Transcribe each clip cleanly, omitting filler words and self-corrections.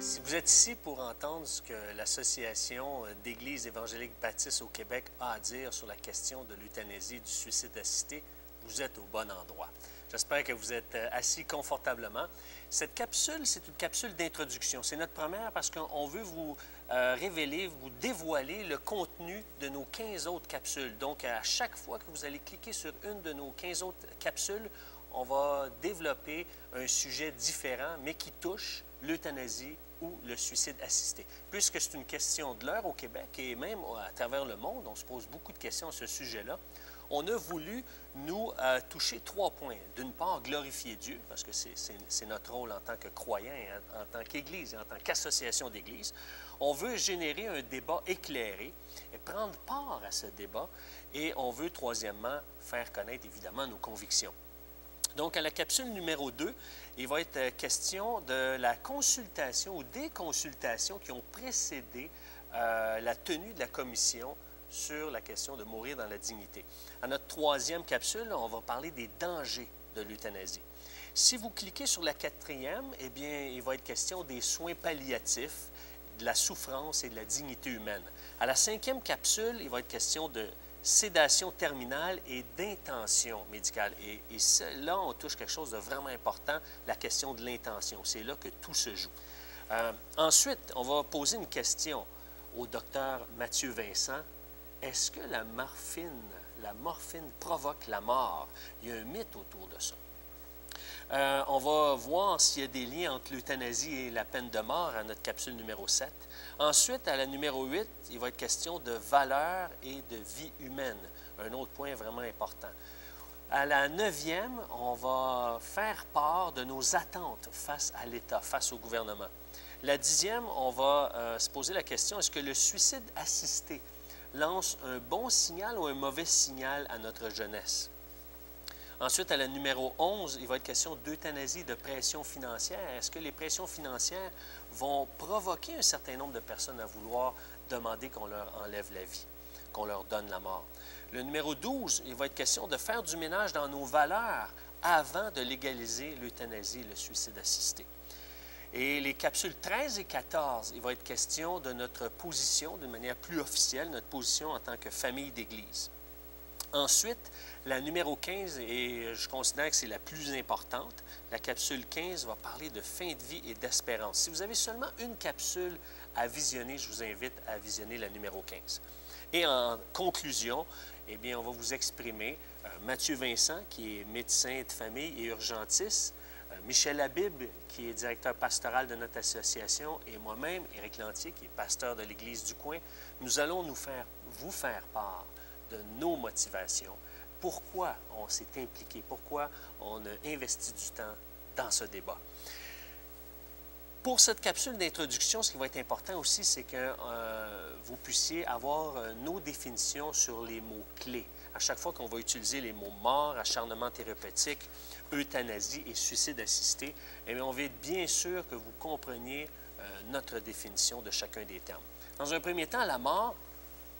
Si vous êtes ici pour entendre ce que l'Association d'Églises évangéliques baptistes au Québec a à dire sur la question de l'euthanasie et du suicide assisté, vous êtes au bon endroit. J'espère que vous êtes assis confortablement. Cette capsule, c'est une capsule d'introduction. C'est notre première parce qu'on veut vous révéler, vous dévoiler le contenu de nos 15 autres capsules. Donc, à chaque fois que vous allez cliquer sur une de nos 15 autres capsules, on va développer un sujet différent, mais qui touche l'euthanasie ou le suicide assisté. Puisque c'est une question de l'heure au Québec et même à travers le monde, on se pose beaucoup de questions à ce sujet-là, on a voulu nous toucher 3 points. D'une part, glorifier Dieu, parce que c'est notre rôle en tant que croyants, en tant qu'Église et en tant qu'association d'Église. On veut générer un débat éclairé et prendre part à ce débat. Et on veut, troisièmement, faire connaître évidemment nos convictions. Donc, à la capsule numéro 2, il va être question de la consultation ou des consultations qui ont précédé la tenue de la commission sur la question de mourir dans la dignité. À notre troisième capsule, on va parler des dangers de l'euthanasie. Si vous cliquez sur la quatrième, eh bien, il va être question des soins palliatifs, de la souffrance et de la dignité humaine. À la cinquième capsule, il va être question de sédation terminale et d'intention médicale. Et là, on touche quelque chose de vraiment important, la question de l'intention. C'est là que tout se joue. Ensuite, on va poser une question au docteur Mathieu Vincent. Est-ce que la morphine provoque la mort? Il y a un mythe autour de ça. On va voir s'il y a des liens entre l'euthanasie et la peine de mort à notre capsule numéro 7. Ensuite, à la numéro 8, il va être question de valeur et de vie humaine, un autre point vraiment important. À la 9e, on va faire part de nos attentes face à l'État, face au gouvernement. La 10e, on va se poser la question, est-ce que le suicide assisté lance un bon signal ou un mauvais signal à notre jeunesse? Ensuite, à la numéro 11, il va être question d'euthanasie, de pression financière. Est-ce que les pressions financières vont provoquer un certain nombre de personnes à vouloir demander qu'on leur enlève la vie, qu'on leur donne la mort? Le numéro 12, il va être question de faire du ménage dans nos valeurs avant de légaliser l'euthanasie et le suicide assisté. Et les capsules 13 et 14, il va être question de notre position, d'une manière plus officielle, notre position en tant que famille d'Église. Ensuite, la numéro 15, et je considère que c'est la plus importante, la capsule 15 va parler de fin de vie et d'espérance. Si vous avez seulement une capsule à visionner, je vous invite à visionner la numéro 15. Et en conclusion, eh bien, on va vous exprimer Mathieu Vincent, qui est médecin de famille et urgentiste, Michel Habib, qui est directeur pastoral de notre association, et moi-même, Éric Lantier, qui est pasteur de l'Église du coin. Nous allons vous faire part de nos motivations, pourquoi on s'est impliqué, pourquoi on a investi du temps dans ce débat. Pour cette capsule d'introduction, ce qui va être important aussi, c'est que vous puissiez avoir nos définitions sur les mots-clés. À chaque fois qu'on va utiliser les mots mort, acharnement thérapeutique, euthanasie et suicide assisté, eh bien, on va être bien sûr que vous compreniez notre définition de chacun des termes. Dans un premier temps, la mort,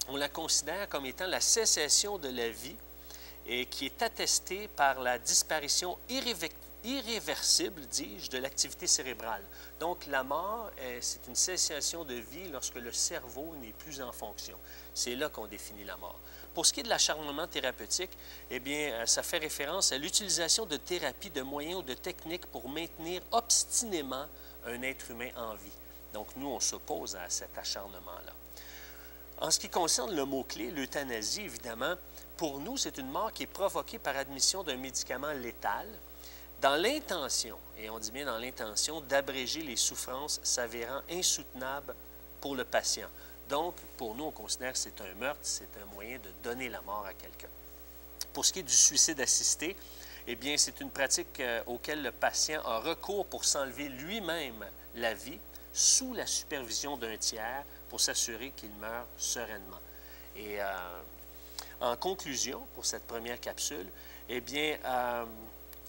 on la considère comme étant la cessation de la vie et qui est attestée par la disparition irréversible, dis-je, de l'activité cérébrale. Donc, la mort, c'est une cessation de vie lorsque le cerveau n'est plus en fonction. C'est là qu'on définit la mort. Pour ce qui est de l'acharnement thérapeutique, eh bien, ça fait référence à l'utilisation de thérapies, de moyens ou de techniques pour maintenir obstinément un être humain en vie. Donc, nous, on s'oppose à cet acharnement-là. En ce qui concerne le mot-clé, l'euthanasie, évidemment, pour nous, c'est une mort qui est provoquée par admission d'un médicament létal dans l'intention, et on dit bien dans l'intention, d'abréger les souffrances s'avérant insoutenables pour le patient. Donc, pour nous, on considère que c'est un meurtre, c'est un moyen de donner la mort à quelqu'un. Pour ce qui est du suicide assisté, eh bien, c'est une pratique auquel le patient a recours pour s'enlever lui-même la vie sous la supervision d'un tiers pour s'assurer qu'il meurt sereinement. Et en conclusion, pour cette première capsule, eh bien,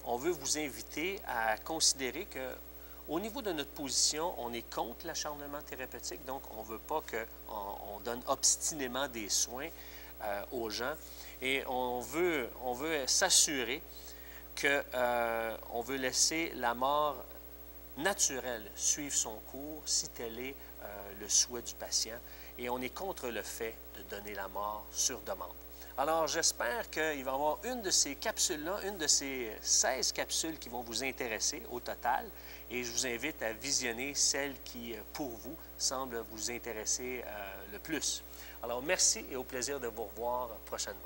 on veut vous inviter à considérer qu'au niveau de notre position, on est contre l'acharnement thérapeutique, donc on ne veut pas qu'on donne obstinément des soins aux gens. Et on veut s'assurer qu'on veut laisser la mort naturel suivre son cours si tel est le souhait du patient et on est contre le fait de donner la mort sur demande. Alors, j'espère qu'il va y avoir une de ces capsules-là, une de ces 16 capsules qui vont vous intéresser au total et je vous invite à visionner celle qui, pour vous, semble vous intéresser le plus. Alors, merci et au plaisir de vous revoir prochainement.